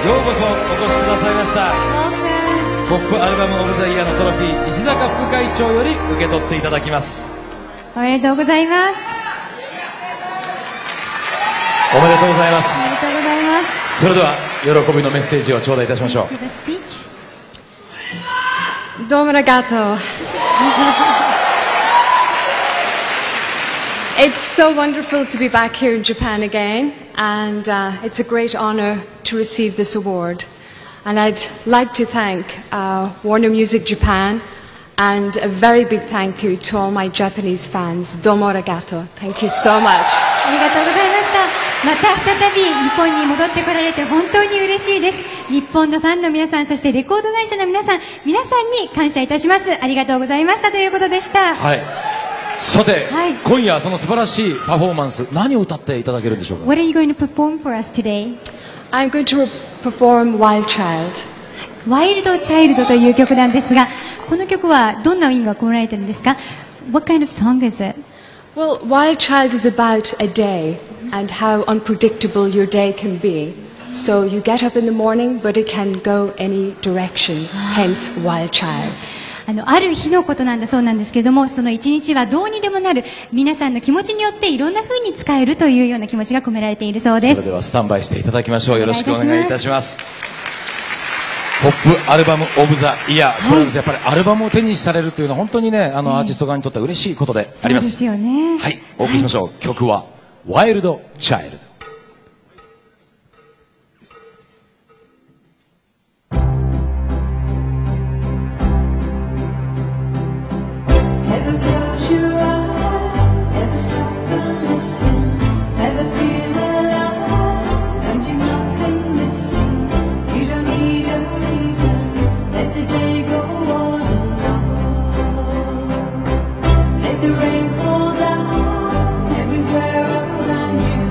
ようこそお越しくださいました。ポップアルバムオブザイヤーのトロフィー、石坂副会長より受け取っていただきます。おめでとうございます。おめでとうございます。おめでとうございます。それでは喜びのメッセージを頂戴いたしましょう。どうもありがとう。It's so wonderful to be back here in Japan again, and it's a great honor to receive this award. And I'd like to thank Warner Music Japan, and a very big thank you to all my Japanese fans. Domo arigato. Thank you so much. ありがとうございました。また再び日本に戻ってこられて本当に嬉しいです。日本のファンの皆さん、そしてレコード会社の皆さんに感謝いたします。ありがとうございましたということでした。はい。さて、今夜その素晴らしいパフォーマンス、何を歌っていただけるんでしょうか。 What are you going to perform for us today? I'm going to perform Wild Child. ワイルドチャイルドという曲なんですが、この曲はどんな意味が込められているんですか？ What kind of song is it? Well, Wild Child is about a day and how unpredictable your day can be. So you get up in the morning, but it can go any direction. Hence, Wild Child. ある日のことなんだそうなんですけれども、その一日はどうにでもなる、皆さんの気持ちによっていろんな風に使えるというような気持ちが込められているそうです。それではスタンバイしていただきましょう。よろしくお願いいたします。ポップアルバムオブザイヤー、これはやっぱりアルバムを手にされるというのは本当にね、アーティスト側にとっては嬉しいことであります。そうですよね。はい、お送りしましょう。曲はワイルドチャイルド。The rain fall down everywhere around you.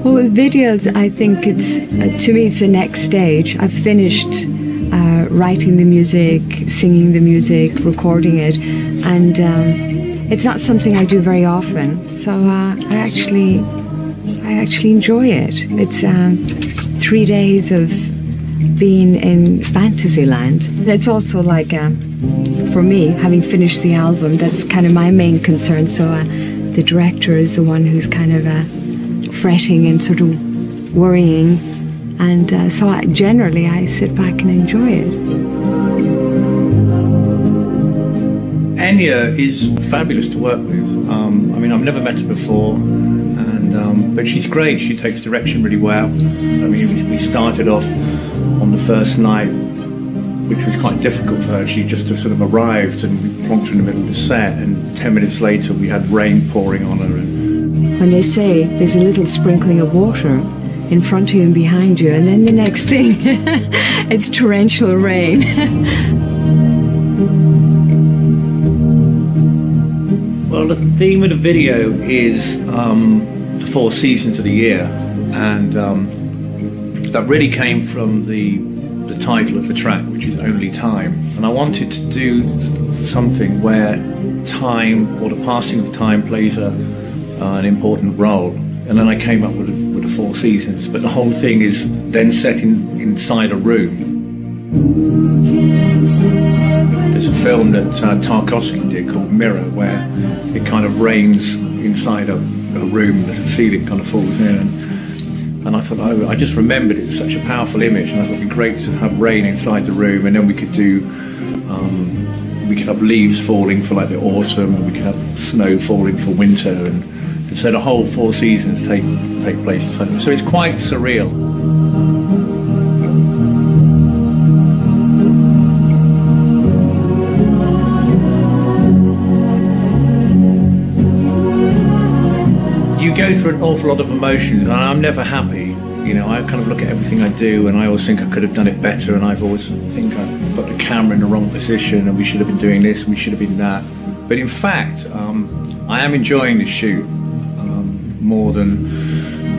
Well, with videos, I think it's, to me, it's the next stage. I've finished writing the music, singing the music, recording it, and it's not something I do very often. So I actually enjoy it. It's 3 days of being in Fantasyland. It's also like, for me, having finished the album, that's kind of my main concern. So the director is the one who's kind of fretting and sort of worrying, and so generally I sit back and enjoy it. Enya is fabulous to work with. I mean, I've never met her before, and but she's great. She takes direction really well. I mean, we started off on the first night, which was quite difficult for her. She just sort of arrived and we plonked her in the middle of the set, and 10 minutes later we had rain pouring on her. And when they say there's a little sprinkling of water in front of you and behind you, and then the next thing, it's torrential rain. Well, the theme of the video is the 4 seasons of the year, and that really came from the title of the track, which is Only Time. And I wanted to do something where time, or the passing of time, plays an important role. And then I came up with the 4 seasons, but the whole thing is then set inside a room. There's a film that Tarkovsky did called Mirror, where it kind of rains inside a room, the ceiling kind of falls in. And I thought, I just remembered it's such a powerful image, and I thought it'd be great to have rain inside the room, and then we could have leaves falling for like the autumn, and we could have snow falling for winter, and so the whole 4 seasons take place. So it's quite surreal. You go through an awful lot of emotions, and I'm never happy. You know, I kind of look at everything I do, and I always think I could have done it better, and I've always think I've got the camera in the wrong position, and we should have been doing this, and we should have been that. But in fact, I am enjoying this shoot more than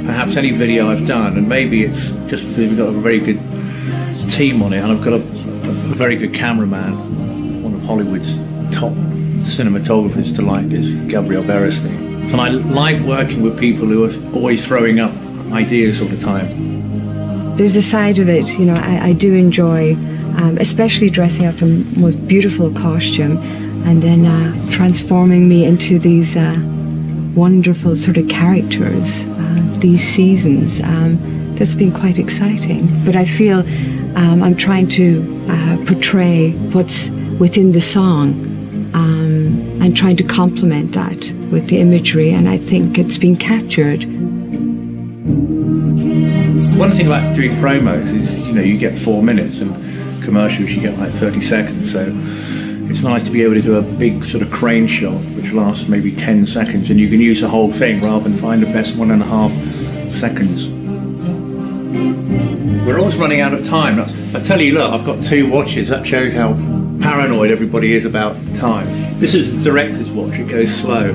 perhaps any video I've done, and maybe it's just because we've got a very good team on it, and I've got a very good cameraman. One of Hollywood's top cinematographers to like is Gabriel Beresny. And I like working with people who are always throwing up ideas all the time. There's a side of it, you know, I do enjoy, especially dressing up in the most beautiful costume and then transforming me into these wonderful sort of characters, these seasons. That's been quite exciting. But I feel I'm trying to portray what's within the song and trying to complement that with the imagery, and I think it's been captured. One thing about doing promos is, you know, you get 4 minutes, and commercials you get like 30 seconds, so it's nice to be able to do a big sort of crane shot which lasts maybe 10 seconds, and you can use the whole thing rather than find the best 1.5 seconds. We're always running out of time. I tell you, look, I've got 2 watches. That shows how paranoid everybody is about time. This is the director's watch. It goes slow.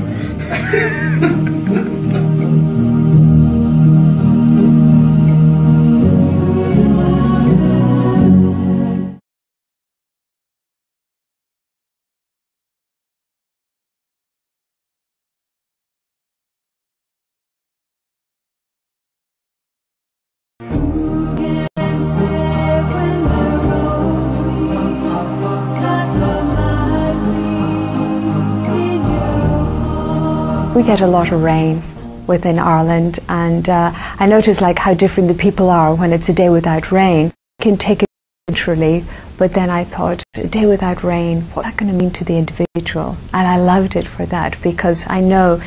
We get a lot of rain within Ireland, and I notice like how different the people are when it's a day without rain. You can take it literally, but then I thought, a day without rain, what's that going to mean to the individual? And I loved it for that, because I know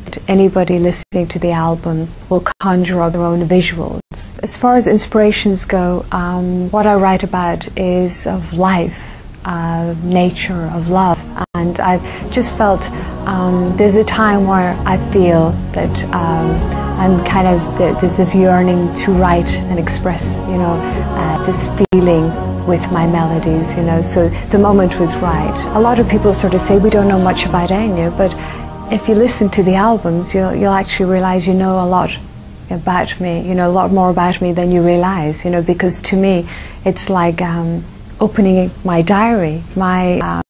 that anybody listening to the album will conjure up their own visuals. As far as inspirations go, what I write about is of life, nature, of love, and I've just felt there's a time where I feel that I'm kind of, there's this yearning to write and express, you know, this feeling with my melodies, you know, so the moment was right. A lot of people sort of say we don't know much about Enya, but if you listen to the albums, you'll actually realize you know a lot about me, you know a lot more about me than you realize, you know, because to me it's like opening my diary. My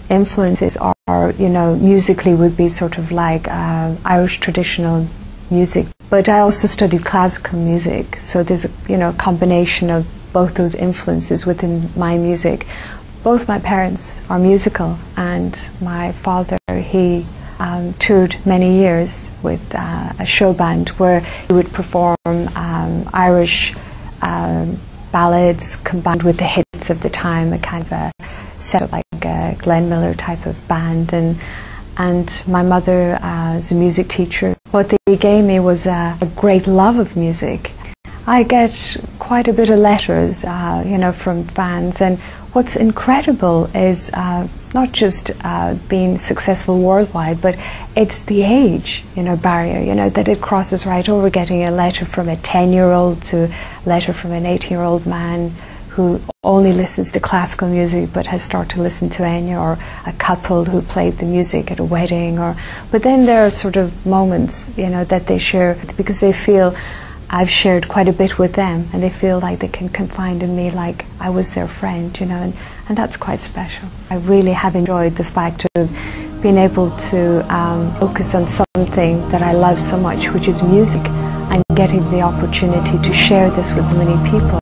influences are, you know, musically would be sort of like Irish traditional music, but I also studied classical music, so there's a, you know, combination of both those influences within my music. Both my parents are musical, and my father, he toured many years with a show band where he would perform Irish ballads combined with the hits of the time, a kind of a set up like a Glenn Miller type of band. And my mother is a music teacher. What they gave me was a great love of music. I get quite a bit of letters, you know, from fans, and what's incredible is not just being successful worldwide, but it's the age, you know, barrier, you know, that it crosses right over, getting a letter from a 10-year-old to a letter from an 18-year-old man who only listens to classical music but has started to listen to Enya, or a couple who played the music at a wedding, but then there are sort of moments, you know, that they share because they feel I've shared quite a bit with them, and they feel like they can confide in me like I was their friend, you know, and that's quite special. I really have enjoyed the fact of being able to focus on something that I love so much, which is music, and getting the opportunity to share this with so many people.